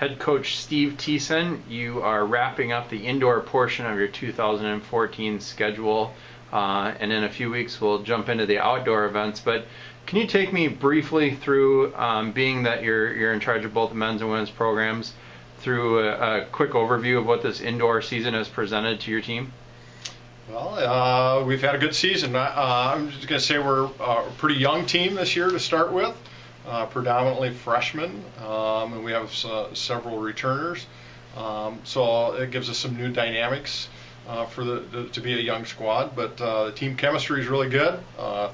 Head coach Steve Thiessen, you are wrapping up the indoor portion of your 2014 schedule, and in a few weeks we'll jump into the outdoor events. But can you take me briefly through, being that you're in charge of both the men's and women's programs, through a quick overview of what this indoor season has presented to your team? Well, we've had a good season. I'm just going to say we're a pretty young team this year to start with, predominantly freshmen, and we have several returners. So it gives us some new dynamics to be a young squad. But the team chemistry is really good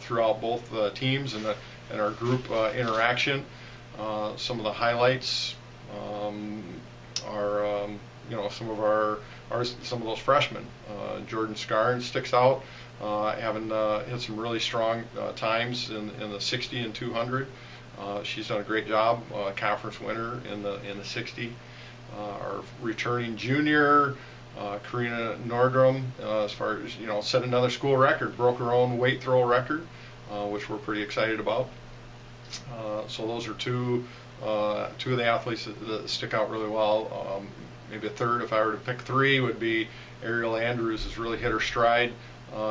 throughout both the teams and our group interaction. Some of the highlights are some of those freshmen. Jordan Scarn sticks out, having hit some really strong times in the 60 and 200. She's done a great job, conference winner in the 60. Our returning junior, Karina Nordrum, as far as set another school record, broke her own weight throw record, which we're pretty excited about. So those are two of the athletes that stick out really well. Maybe a third, if I were to pick three, would be Ariel Andrews. Has really hit her stride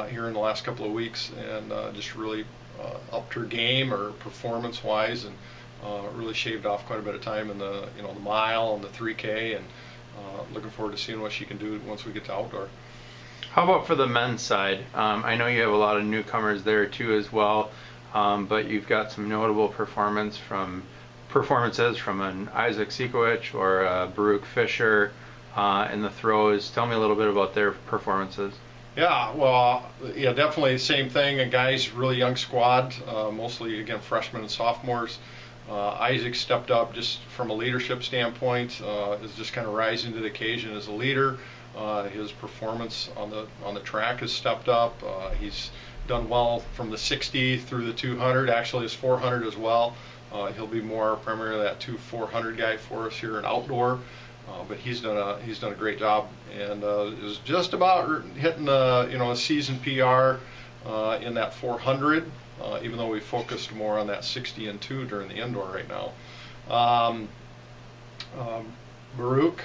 here in the last couple of weeks, and just really upped her game, or performance-wise, and really shaved off quite a bit of time in the the mile and the 3K, and looking forward to seeing what she can do once we get to outdoor. How about for the men's side? I know you have a lot of newcomers there too as well, but you've got some notable performances from an Isaac Sikowicz or Baruch Fisher in the throws. Tell me a little bit about their performances. Yeah, well, definitely the same thing. A guys, really young squad, mostly again freshmen and sophomores. Isaac stepped up just from a leadership standpoint, is just kind of rising to the occasion as a leader. His performance on the track has stepped up. He's done well from the 60 through the 200, actually his 400 as well. He'll be more primarily that 400 guy for us here in outdoor, but he's done a great job, and is just about hitting a season PR in that 400. Even though we focused more on that 60 and 2 during the indoor right now. Baruch,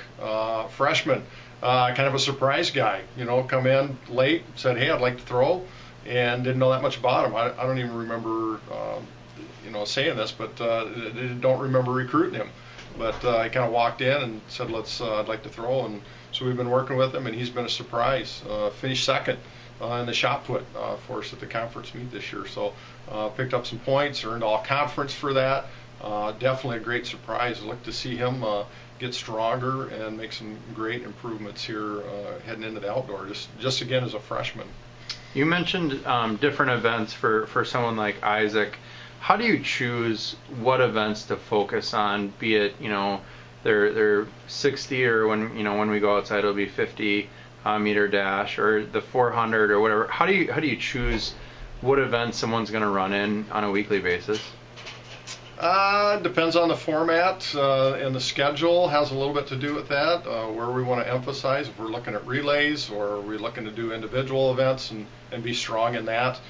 freshman, kind of a surprise guy. Come in late, said, "Hey, I'd like to throw," and didn't know that much about him. I don't even remember saying this, but don't remember recruiting him. But I kind of walked in and said, I'd like to throw, and so we've been working with him, and he's been a surprise. Finished second in the shot put for us at the conference meet this year. So picked up some points, earned all conference for that. Definitely a great surprise. Look to see him get stronger and make some great improvements here heading into the outdoor, just again as a freshman. You mentioned different events for someone like Isaac. How do you choose what events to focus on, be it they're 60, or when we go outside it'll be 50 meter dash, or the 400 or whatever? How do you choose what events someone's going to run in on a weekly basis? Depends on the format, and the schedule has a little bit to do with that, where we want to emphasize. If we're looking at relays, or are we looking to do individual events and be strong in that.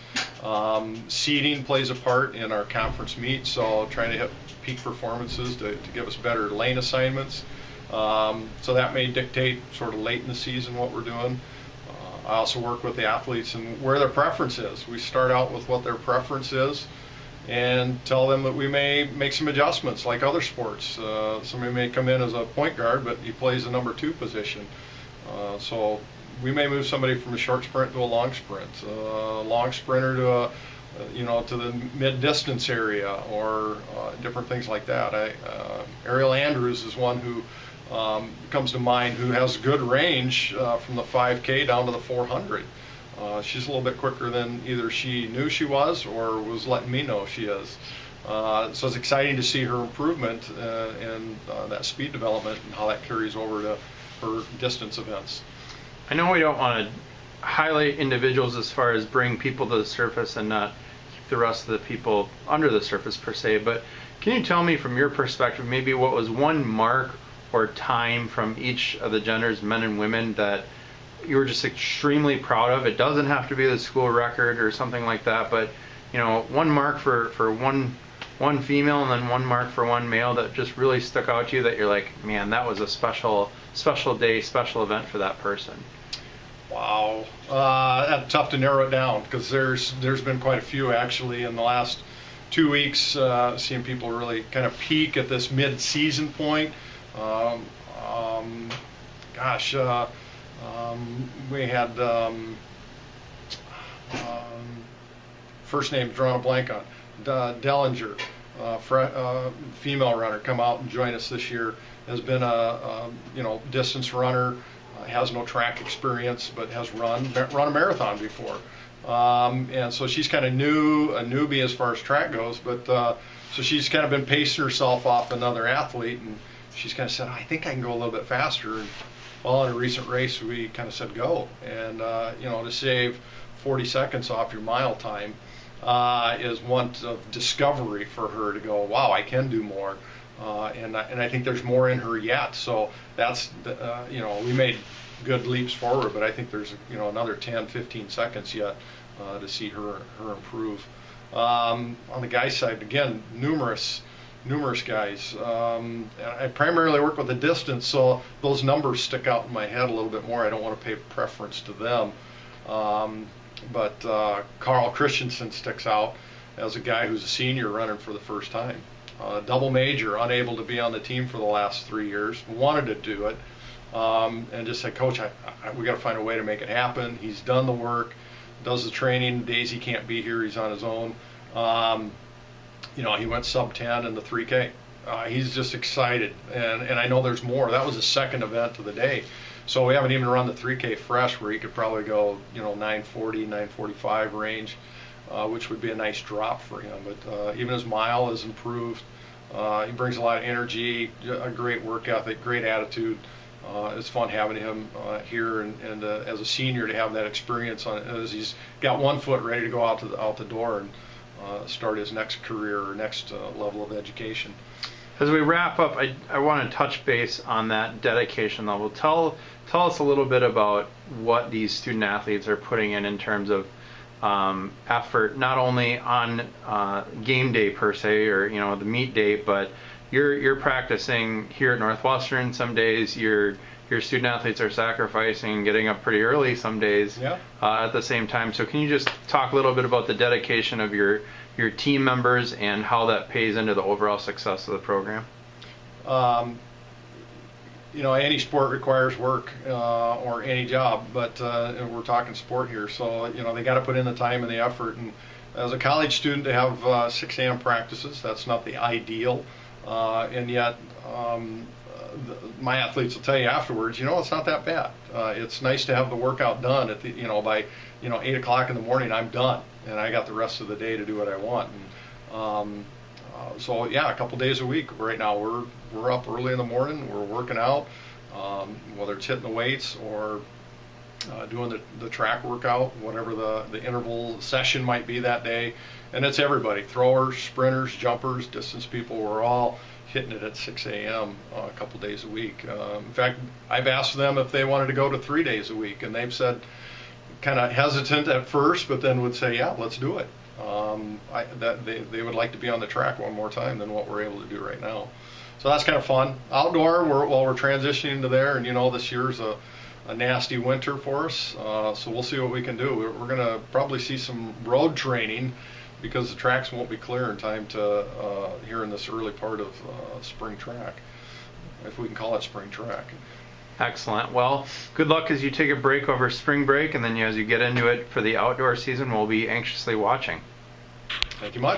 Seeding plays a part in our conference meet, so trying to hit peak performances to give us better lane assignments. So that may dictate sort of late in the season what we're doing. I also work with the athletes and where their preference is. We start out with what their preference is and tell them that we may make some adjustments like other sports. Somebody may come in as a point guard, but he plays the number 2 position. So we may move somebody from a short sprint to a long sprint, long sprinter to to the mid-distance area, or different things like that. Ariel Andrews is one who comes to mind, who has good range from the 5K down to the 400. She's a little bit quicker than either she knew she was or was letting me know she is. So it's exciting to see her improvement and that speed development, and how that carries over to her distance events. I know we don't want to highlight individuals as far as bring people to the surface and not keep the rest of the people under the surface per se, but can you tell me from your perspective maybe what was one mark or time from each of the genders, men and women, that you were just extremely proud of? It doesn't have to be the school record or something like that, but one mark for one one female and then one mark for one male that just really stuck out to you that you're like, man, that was a special day, special event for that person? Wow, that's tough to narrow it down because there's been quite a few actually in the last 2 weeks. Seeing people really kind of peak at this mid-season point. Gosh, we had first name drawing a blank on Dellinger, female runner, come out and join us this year. Has been a distance runner. Has no track experience, but has run a marathon before, and so she's kind of a newbie as far as track goes. But so she's kind of been pacing herself off another athlete, and she's kind of said, I think I can go a little bit faster. And well, in a recent race, we kind of said go, and to save 40 seconds off your mile time is one of discovery for her to go, wow, I can do more. And I think there's more in her yet. So that's, we made good leaps forward, but I think there's, another 10, 15 seconds yet to see her improve. On the guys' side, again, numerous guys. I primarily work with the distance, so those numbers stick out in my head a little bit more. I don't want to pay preference to them. But Carl Christensen sticks out as a guy who's a senior running for the first time. Double major, unable to be on the team for the last 3 years, wanted to do it, and just said, Coach, we got to find a way to make it happen. He's done the work, does the training. Days he can't be here, he's on his own. He went sub 10 in the 3K. He's just excited, and I know there's more. That was the second event of the day, so we haven't even run the 3K fresh, where he could probably go, 940, 945 range. Which would be a nice drop for him. But even his mile has improved. He brings a lot of energy, a great work ethic, great attitude. It's fun having him here, and as a senior to have that experience as he's got one foot ready to go out the door and start his next career or next level of education. As we wrap up, I want to touch base on that dedication level. Tell us a little bit about what these student athletes are putting in terms of effort, not only on game day per se, or the meet day, but you're practicing here at Northwestern. Some days your student athletes are sacrificing getting up pretty early some days. Yeah. At the same time. So can you just talk a little bit about the dedication of your team members and how that pays into the overall success of the program? Any sport requires work, or any job, but we're talking sport here, so they got to put in the time and the effort. And as a college student, to have 6 a.m. practices, that's not the ideal, and yet my athletes will tell you afterwards, it's not that bad. It's nice to have the workout done at the by 8 o'clock in the morning. I'm done, and I got the rest of the day to do what I want. And so yeah, a couple days a week right now we're up early in the morning, we're working out, whether it's hitting the weights or doing the track workout, whatever the interval session might be that day. And it's everybody, throwers, sprinters, jumpers, distance people. We're all hitting it at 6 a.m. A couple days a week. In fact, I've asked them if they wanted to go to 3 days a week, and they've said, kind of hesitant at first, but then would say, yeah, let's do it. They would like to be on the track one more time than what we're able to do right now. So that's kind of fun. Outdoor, while we're transitioning to there, and this year's a nasty winter for us, so we'll see what we can do. We're going to probably see some road training because the tracks won't be clear in time to here in this early part of spring track, if we can call it spring track. Excellent. Well, good luck as you take a break over spring break, and then as you get into it for the outdoor season, we'll be anxiously watching. Thank you much.